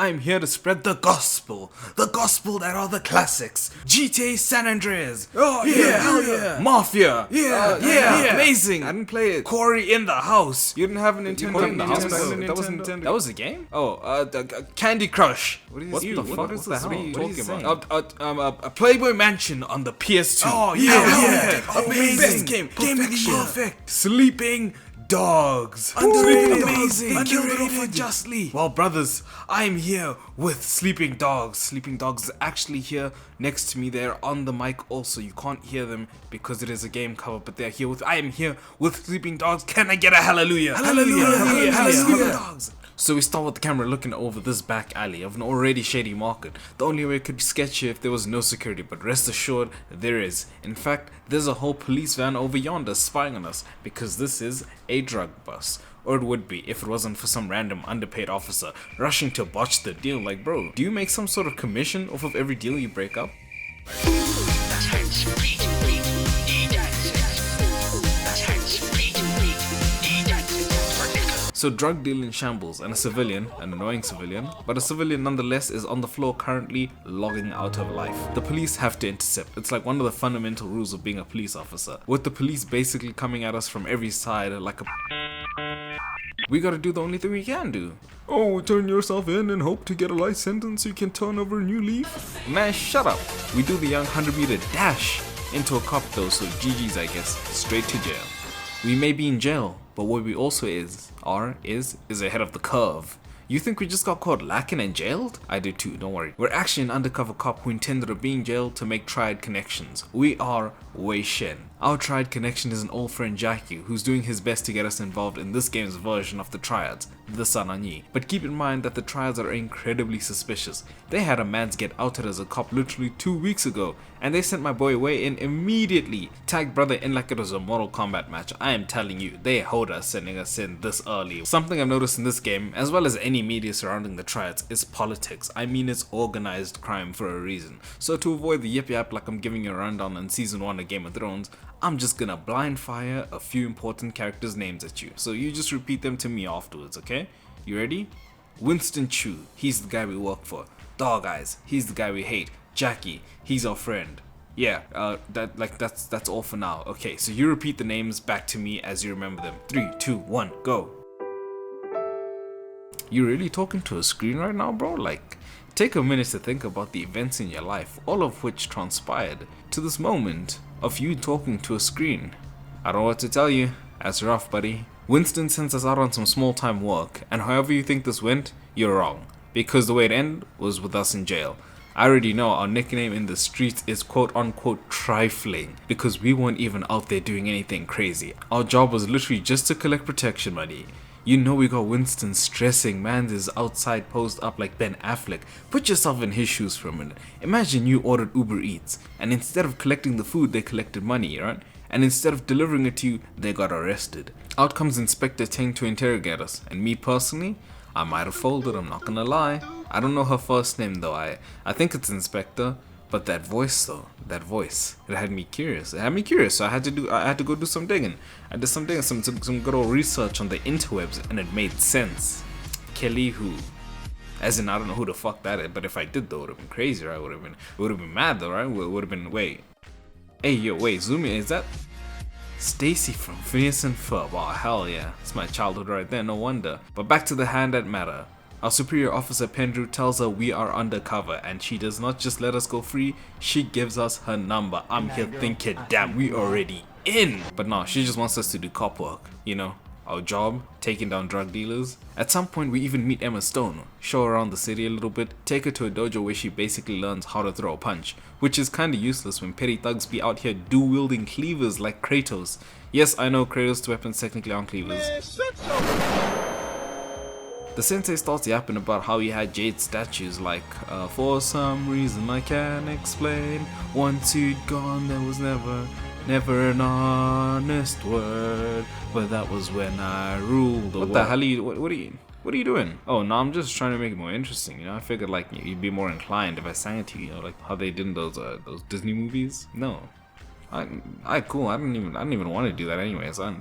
I'm here to spread the gospel that are the classics. GTA San Andreas. Oh yeah, hell yeah. Mafia. Yeah, amazing. I didn't play it. Corey in the house. You didn't have a Nintendo in the house back then? That was Nintendo. That was a game? Oh, Candy Crush. What What the fuck? What is What are you talking talking about? about? A Playboy Mansion on the PS2. Oh yeah, amazing. Best game. Game of the year. Perfect. Sleeping Dogs. Underrated. Amazing. They Killed it off Underrated. unjustly. Well, brothers, I'm here with Sleeping Dogs. Sleeping Dogs is actually here next to me. They're on the mic also. You can't hear them because it is a game cover, but they're here with. I am here with Sleeping Dogs. Can I get a hallelujah? Hallelujah. Sleeping Dogs. So we start with the camera looking over this back alley of an already shady market. The only way it could be sketchy if there was no security, but rest assured there is. In fact, there's a whole police van over yonder spying on us because this is a drug bust. Or it would be if it wasn't for some random underpaid officer rushing to botch the deal. Like, bro, do you make some sort of commission off of every deal you break up? So drug deal in shambles and a civilian, an annoying civilian, but a civilian nonetheless is on the floor currently logging out of life. The police have to intercept. It's like one of the fundamental rules of being a police officer. With the police basically coming at us from every side like a we gotta do the only thing we can do. Oh, turn yourself in and hope to get a life sentence so you can turn over a new leaf? Man, shut up. We do the young 100-meter dash into a cop though, so GG's I guess, straight to jail. We may be in jail, but what we also is ahead of the curve. You think we just got caught lacking and jailed? I do too, don't worry. We're actually an undercover cop who intended on being jailed to make triad connections. We are Wei Shen. Our triad connection is an old friend Jackie, who's doing his best to get us involved in this game's version of the triads, the Sananyi. But keep in mind that the triads are incredibly suspicious. They had a man's get outed as a cop literally 2 weeks ago, and they sent my boy Wei in immediately. Tagged brother in like it was a Mortal Kombat match. I am telling you, they hold us sending us in this early. Something I've noticed in this game, as well as any media surrounding the triads, is politics. I mean, it's organized crime for a reason. So to avoid the yip yap like I'm giving you a rundown on season 1 of Game of Thrones, I'm just gonna blind fire a few important characters' names at you. So you just repeat them to me afterwards, okay? You ready? Winston Chu, he's the guy we work for. Dog Eyes, he's the guy we hate. Jackie, he's our friend. Yeah, that's all for now. Okay, so you repeat the names back to me as you remember them. 3, 2, 1, go. You really talking to a screen right now, bro? Like, take a minute to think about the events in your life, all of which transpired to this moment of you talking to a screen. I don't know what to tell you. That's rough, buddy. Winston sends us out on some small time work, and however you think this went, you're wrong. Because the way it ended was with us in jail. I already know our nickname in the streets is quote unquote trifling, because we weren't even out there doing anything crazy. Our job was literally just to collect protection money. You know we got Winston stressing, man is outside posed up like Ben Affleck. Put yourself in his shoes for a minute. Imagine you ordered Uber Eats, and instead of collecting the food, they collected money, right? And instead of delivering it to you, they got arrested. Out comes Inspector Ting to interrogate us, and me personally, I might have folded, I'm not gonna lie. I don't know her first name though, I think it's Inspector. But that voice though, it had me curious. So I had to go do some digging. I did some digging, some good old research on the interwebs, and it made sense. Kelly who? As in, I don't know who the fuck that is, but if I did though, it would have been crazy, right? It would have been mad though, right? It would have been, wait. Hey, yo, wait, zoom in, is that Stacy from Phineas and Ferb? Oh, hell yeah, it's my childhood right there, no wonder. But back to the hand that matter. Our superior officer Pendrew tells her we are undercover, and she does not just let us go free, she gives us her number. I'm here thinking, damn, we already in. But no, she just wants us to do cop work, you know, our job, taking down drug dealers. At some point we even meet Emma Stone, show her around the city a little bit, take her to a dojo where she basically learns how to throw a punch, which is kinda useless when petty thugs be out here dual-wielding cleavers like Kratos. Yes, I know Kratos' weapons technically aren't cleavers. The sensei starts yapping about how he had jade statues like, for some reason I can't explain, once you'd gone there was never an honest word, but that was when I ruled the world. What the hell are you, what are you doing? Oh no, I'm just trying to make it more interesting, you know, I figured like you'd be more inclined if I sang it to you, you know, like how they did in those Disney movies. No. Cool. I don't even want to do that anyways. I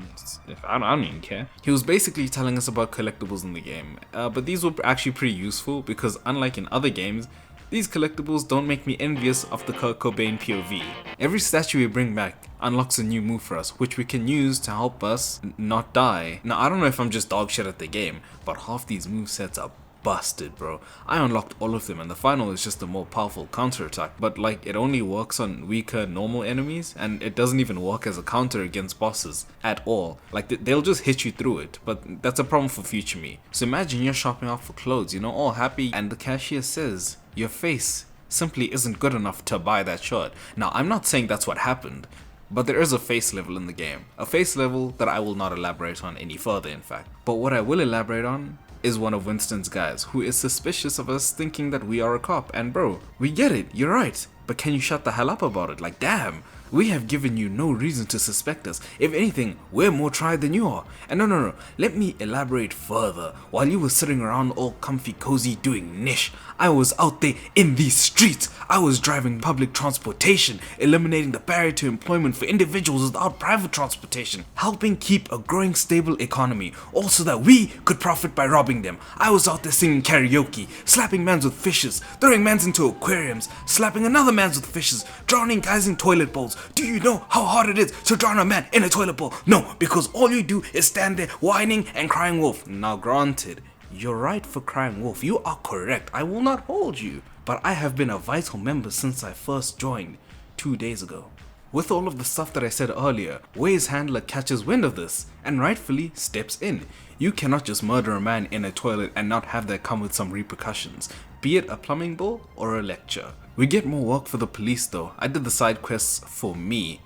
don't even care. He was basically telling us about collectibles in the game, but these were actually pretty useful because unlike in other games, these collectibles don't make me envious of the Kurt Cobain POV. Every statue we bring back unlocks a new move for us, which we can use to help us not die. Now, I don't know if I'm just dog shit at the game, but half these movesets are busted, bro. I unlocked all of them, and the final is just a more powerful counterattack, but like it only works on weaker normal enemies, and it doesn't even work as a counter against bosses at all. Like they'll just hit you through it, but that's a problem for future me. So imagine you're shopping out for clothes, you know, all happy, and the cashier says your face simply isn't good enough to buy that shirt. Now, I'm not saying that's what happened, but there is a face level in the game. A face level that I will not elaborate on any further, in fact. But what I will elaborate on is one of Winston's guys who is suspicious of us thinking that we are a cop. And bro, we get it, you're right, but can you shut the hell up about it? Like, damn, we have given you no reason to suspect us. If anything, we're more tried than you are. And no, let me elaborate further. While you were sitting around all comfy cozy doing niche, I was out there in these streets. I was driving public transportation, eliminating the barrier to employment for individuals without private transportation, helping keep a growing stable economy, all so that we could profit by robbing them. I was out there singing karaoke, slapping mans with fishes, throwing mans into aquariums, slapping another mans with fishes, drowning guys in toilet bowls. Do you know how hard it is to drown a man in a toilet bowl? No, because all you do is stand there whining and crying wolf. Now granted, you're right for crying wolf. You are correct. I will not hold you. But I have been a vital member since I first joined 2 days ago. With all of the stuff that I said earlier, Way's handler catches wind of this and rightfully steps in. You cannot just murder a man in a toilet and not have that come with some repercussions, be it a plumbing bowl or a lecture. We get more work for the police though. I did the side quests for me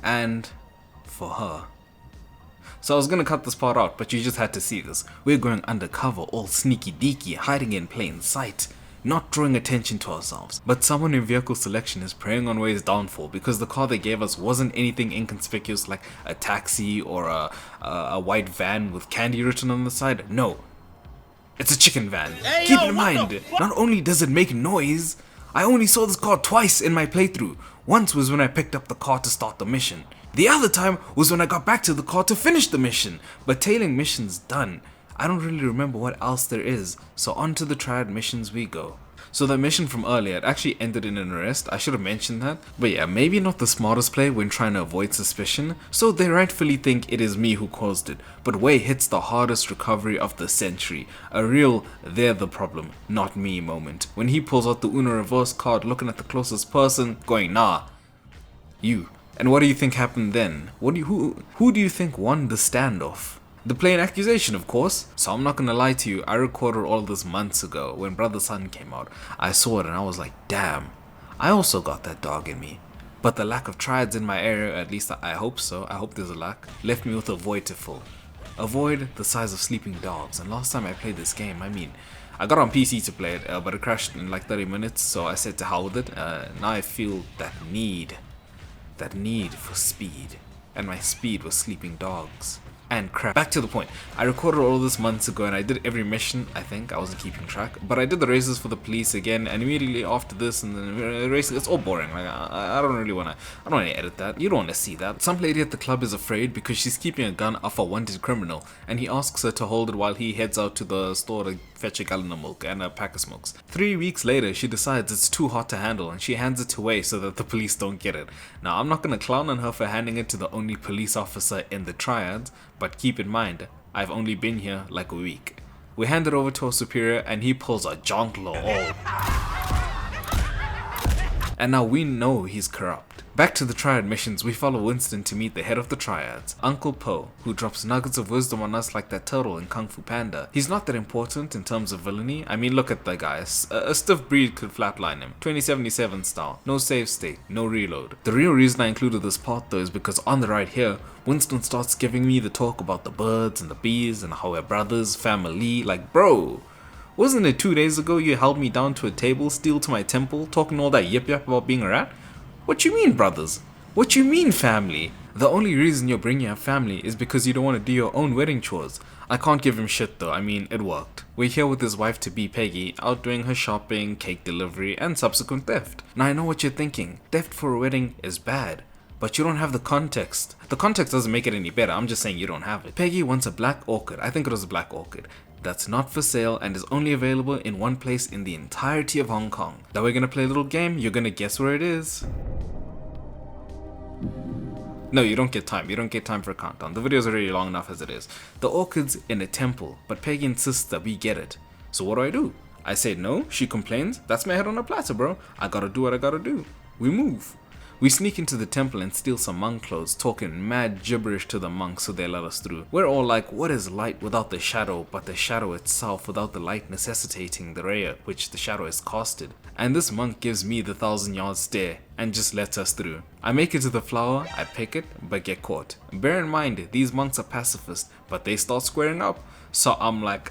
and for her. So I was gonna cut this part out, but you just had to see this. We're going undercover, all sneaky deaky, hiding in plain sight, not drawing attention to ourselves. But someone in vehicle selection is preying on Way's downfall because the car they gave us wasn't anything inconspicuous like a taxi or a white van with candy written on the side. No, it's a chicken van. Hey, Keep yo, in what mind, the fuck? not only does it make noise, I only saw this car twice in my playthrough. Once was when I picked up the car to start the mission. The other time was when I got back to the car to finish the mission. But tailing mission's done. I don't really remember what else there is, so on to the triad missions we go. So the mission from earlier, it actually ended in an arrest. I should have mentioned that. But yeah, maybe not the smartest play when trying to avoid suspicion, so they rightfully think it is me who caused it. But Way hits the hardest recovery of the century. A real they're the problem, not me moment. When he pulls out the Uno reverse card looking at the closest person, going nah, you. And what do you think happened then? Who do you think won the standoff? The plain accusation, of course. So I'm not gonna lie to you, I recorded all this months ago when Brother Sun came out. I saw it and I was like, damn, I also got that dog in me. But the lack of triads in my area, at least I hope so, I hope there's a lack, left me with a void to fill. A void the size of sleeping dogs. And last time I played this game, I got on PC to play it, but it crashed in like 30 minutes, so I said to hell with it. Now I feel that need for speed. And my speed was sleeping dogs. And crap. Back to the point. I recorded all this months ago and I did every mission, I think. I wasn't keeping track. But I did the races for the police again, and immediately after this and then racing, it's all boring. Like I don't really wanna edit that. You don't wanna see that. Some lady at the club is afraid because she's keeping a gun off a wanted criminal, and he asks her to hold it while he heads out to the store to fetch a gallon of milk and a pack of smokes. 3 weeks later, she decides it's too hot to handle and she hands it away so that the police don't get it. Now, I'm not gonna clown on her for handing it to the only police officer in the triads, but keep in mind, I've only been here like a week. We hand it over to our superior and he pulls a Jonkler all. And now we know he's corrupt. Back to the triad missions, we follow Winston to meet the head of the triads, Uncle Po, who drops nuggets of wisdom on us like that turtle in Kung Fu Panda. He's not that important in terms of villainy. I mean, look at the guy. A stiff breed could flatline him. 2077 style. No save state, no reload. The real reason I included this part though is because on the right here, Winston starts giving me the talk about the birds and the bees and how we're brothers, family. Like, bro, wasn't it 2 days ago you held me down to a table, steel to my temple, talking all that yip yap about being a rat? What you mean, brothers? What you mean, family? The only reason you're bringing up family is because you don't want to do your own wedding chores. I can't give him shit though, I mean, it worked. We're here with his wife-to-be Peggy, out doing her shopping, cake delivery, and subsequent theft. Now I know what you're thinking, theft for a wedding is bad. but you don't have the context. The context doesn't make it any better, I'm just saying you don't have it. Peggy wants a black orchid, I think it was a black orchid, that's not for sale and is only available in one place in the entirety of Hong Kong. Now we're gonna play a little game, you're gonna guess where it is. No, you don't get time. You don't get time for a countdown. The video's already long enough as it is. The orchid's in a temple, but Peggy insists that we get it. So what do? I say no, she complains. That's my head on a platter, bro. I gotta do what I gotta do. We move. We sneak into the temple and steal some monk clothes, talking mad gibberish to the monks so they let us through. We're all like, what is light without the shadow, but the shadow itself without the light necessitating the ray at which the shadow is casted? And this monk gives me the 1,000-yard stare and just lets us through. I make it to the flower, I pick it, but get caught. Bear in mind, these monks are pacifist, but they start squaring up. So I'm like,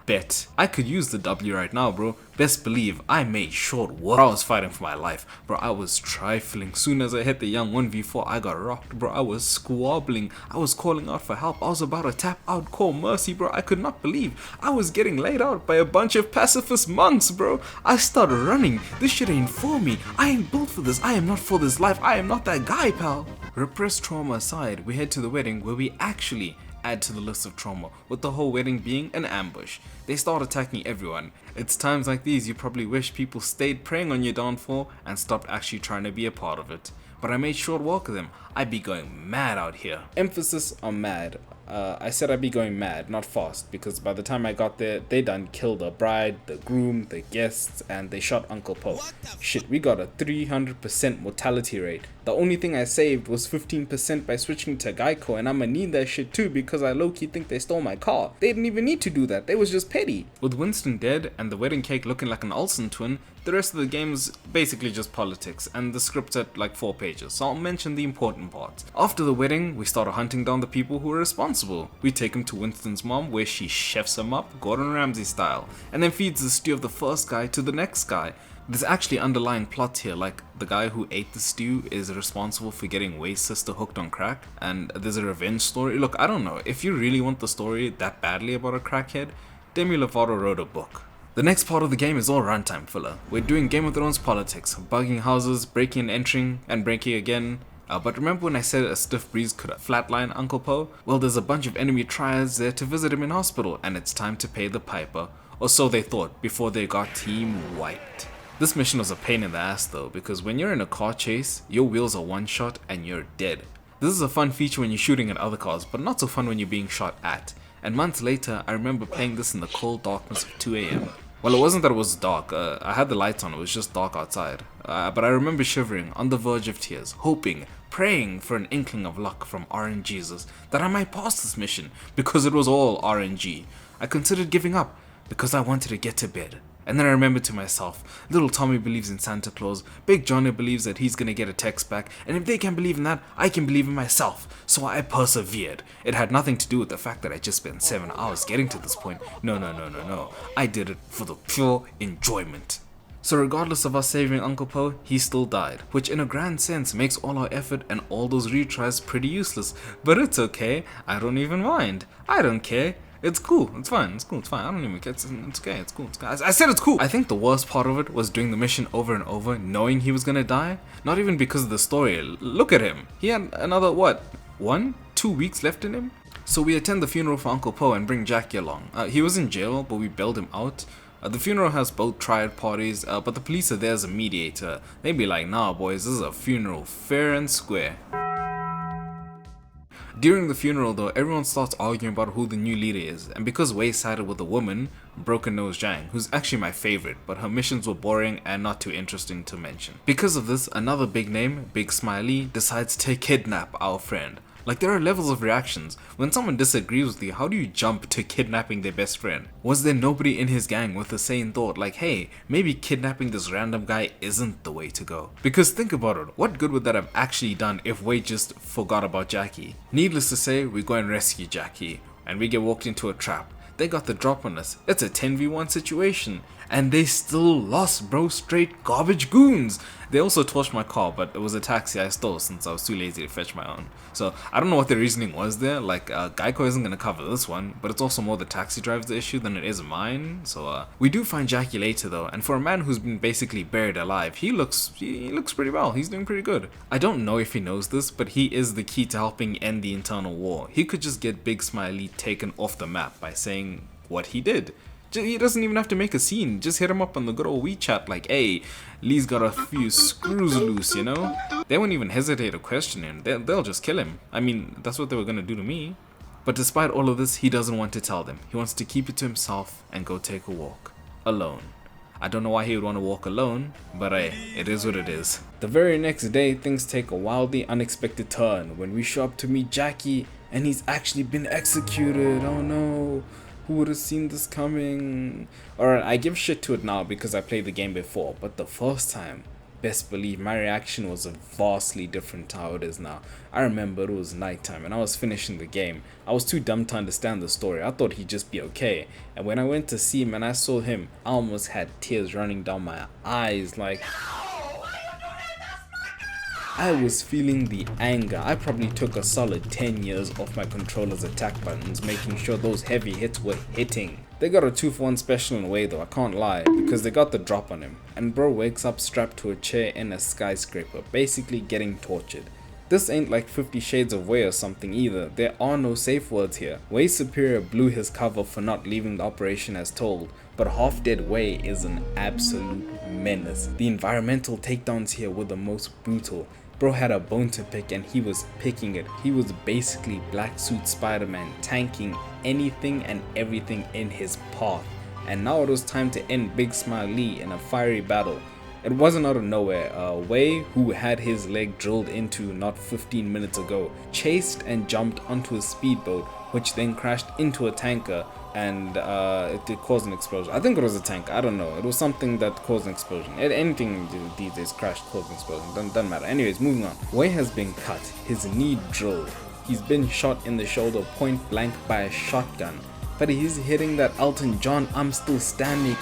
bet. I could use the W right now, bro. Best believe I made short work. I was fighting for my life, bro. I was trifling. Soon as I hit the young 1v4, I got rocked, bro. I was squabbling. I was calling out for help. I was about to tap out, call mercy, bro. I could not believe I was getting laid out by a bunch of pacifist monks, bro. I started running. This shit ain't for me. I ain't built for this. I am not for this life. I am not that guy, pal. Repressed trauma aside, we head to the wedding where we actually add to the list of trauma, with the whole wedding being an ambush. They start attacking everyone. It's times like these you probably wish people stayed preying on your downfall and stopped actually trying to be a part of it. But I made short work of them. I'd be going mad out here. Emphasis on mad. I said I'd be going mad, not fast, because by the time I got there, they done killed the bride, the groom, the guests, and they shot Uncle Po. Shit, we got a 300% mortality rate. The only thing I saved was 15% by switching to Geico, and I'ma need that shit too because I low-key think they stole my car. They didn't even need to do that, they was just petty. With Winston dead and the wedding cake looking like an Olsen twin, the rest of the game's basically just politics, and the script's at like 4 pages, so I'll mention the important parts. After the wedding, we started hunting down the people who were responsible. We take him to Winston's mom, where she chefs him up, Gordon Ramsay style, and then feeds the stew of the first guy to the next guy. There's actually underlying plot here, like the guy who ate the stew is responsible for getting Way's sister hooked on crack, and there's a revenge story. Look, I don't know, if you really want the story that badly about a crackhead, Demi Lovato wrote a book. The next part of the game is all runtime filler. We're doing Game of Thrones politics, bugging houses, breaking and entering, and breaking again. But remember when I said a stiff breeze could flatline Uncle Po? Well, there's a bunch of enemy triads there to visit him in hospital, and it's time to pay the piper. Or so they thought, before they got team wiped. This mission was a pain in the ass though, because when you're in a car chase, your wheels are one shot and you're dead. This is a fun feature when you're shooting at other cars, but not so fun when you're being shot at. And months later, I remember playing this in the cold darkness of 2 AM. Well, it wasn't that it was dark, I had the lights on, it was just dark outside. But I remember shivering, on the verge of tears, hoping, praying for an inkling of luck from RNGesus that I might pass this mission, because it was all RNG. I considered giving up, because I wanted to get to bed. And then I remembered to myself, little Tommy believes in Santa Claus, Big Johnny believes that he's gonna get a text back, and if they can believe in that, I can believe in myself. So I persevered. It had nothing to do with the fact that I just spent 7 hours getting to this point. No. I did it for the pure enjoyment. So regardless of us saving Uncle Po, he still died, which in a grand sense makes all our effort and all those retries pretty useless. But it's okay, I don't even mind. I don't care. It's cool, it's fine, it's cool, it's fine, I don't even care, it's okay, it's cool, it's cool. I said it's cool! I think the worst part of it was doing the mission over and over, knowing he was gonna die. Not even because of the story, look at him. He had another, 2 weeks left in him? So we attend the funeral for Uncle Po and bring Jackie along. He was in jail, but we bailed him out. The funeral has both triad parties, but the police are there as a mediator. They be like, nah boys, this is a funeral, fair and square. During the funeral though, everyone starts arguing about who the new leader is, and because Wei sided with a woman, Broken Nose Zhang, who's actually my favorite, but her missions were boring and not too interesting to mention. Because of this, another big name, Big Smiley, decides to kidnap our friend. Like, there are levels of reactions. When someone disagrees with you, how do you jump to kidnapping their best friend? Was there nobody in his gang with the same thought, like, hey, maybe kidnapping this random guy isn't the way to go? Because think about it, what good would that have actually done if Wei just forgot about Jackie? Needless to say, we go and rescue Jackie, and we get walked into a trap. They got the drop on us. It's a 10v1 situation, and they still lost, bro. Straight garbage goons. They also torched my car, but it was a taxi I stole since I was too lazy to fetch my own. So I don't know what the reasoning was there. Like, Geico isn't gonna cover this one, but it's also more the taxi driver's issue than it is mine. So we do find Jackie later though, and for a man who's been basically buried alive, he looks pretty well. He's doing pretty good. I don't know if he knows this, but he is the key to helping end the internal war. He could just get Big Smiley taken off the map by saying what he did. He doesn't even have to make a scene. Just hit him up on the good old WeChat like, hey, Lee's got a few screws loose, you know? They won't even hesitate to question him. They'll just kill him. I mean, that's what they were gonna do to me. But despite all of this, he doesn't want to tell them. He wants to keep it to himself and go take a walk. Alone. I don't know why he would want to walk alone, but hey, it is what it is. The very next day, things take a wildly unexpected turn when we show up to meet Jackie and he's actually been executed. Oh no. Who would have seen this coming? Alright, I give shit to it now because I played the game before, but the first time, best believe my reaction was vastly different to how it is now. I remember it was nighttime and I was finishing the game. I was too dumb to understand the story. I thought he'd just be okay. And when I went to see him and I saw him, I almost had tears running down my eyes like... I was feeling the anger. I probably took a solid 10 years off my controller's attack buttons, making sure those heavy hits were hitting. They got a 2-for-1 special in a way though, I can't lie, because they got the drop on him. And bro wakes up strapped to a chair in a skyscraper, basically getting tortured. This ain't like 50 Shades of Way or something either. There are no safe words here. Way Superior blew his cover for not leaving the operation as told, but Half Dead Way is an absolute menace. The environmental takedowns here were the most brutal. Bro had a bone to pick and he was picking it. He was basically Black Suit Spider-Man, tanking anything and everything in his path. And now it was time to end Big Smile Lee in a fiery battle. It wasn't out of nowhere. Way, who had his leg drilled into not 15 minutes ago, chased and jumped onto a speedboat, which then crashed into a tanker and it did cause an explosion. I think it was a tank, I don't know. It was something that caused an explosion. Anything these days crashed caused an explosion, doesn't matter. Anyways, moving on. Way has been cut, his knee drilled. He's been shot in the shoulder point blank by a shotgun. But he's hitting that Elton John, I'm still standing.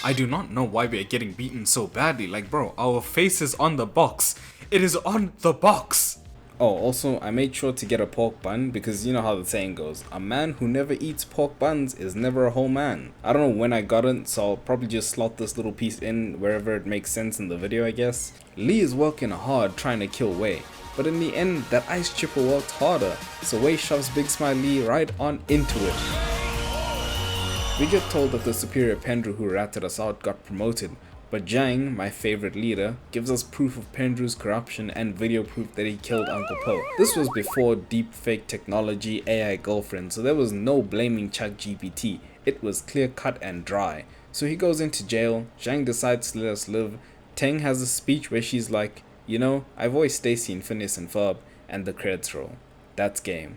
I do not know why we are getting beaten so badly. Like bro, our face is on the box. It is on the box. Oh, also, I made sure to get a pork bun because you know how the saying goes. A man who never eats pork buns is never a whole man. I don't know when I got it, so I'll probably just slot this little piece in wherever it makes sense in the video, I guess. Lee is working hard trying to kill Way, but in the end, that ice chipper worked harder, so Way shoves Big Smile Lee right on into it. We get told that the superior Pendrew who ratted us out got promoted, but Jang, my favorite leader, gives us proof of Pendrew's corruption and video proof that he killed Uncle Po. This was before deepfake technology, AI girlfriend, so there was no blaming ChatGPT. It was clear cut and dry. So he goes into jail, Jang decides to let us live, Teng has a speech where she's like, you know, I voiced Stacy in Phineas and Ferb, and the credits roll. That's game.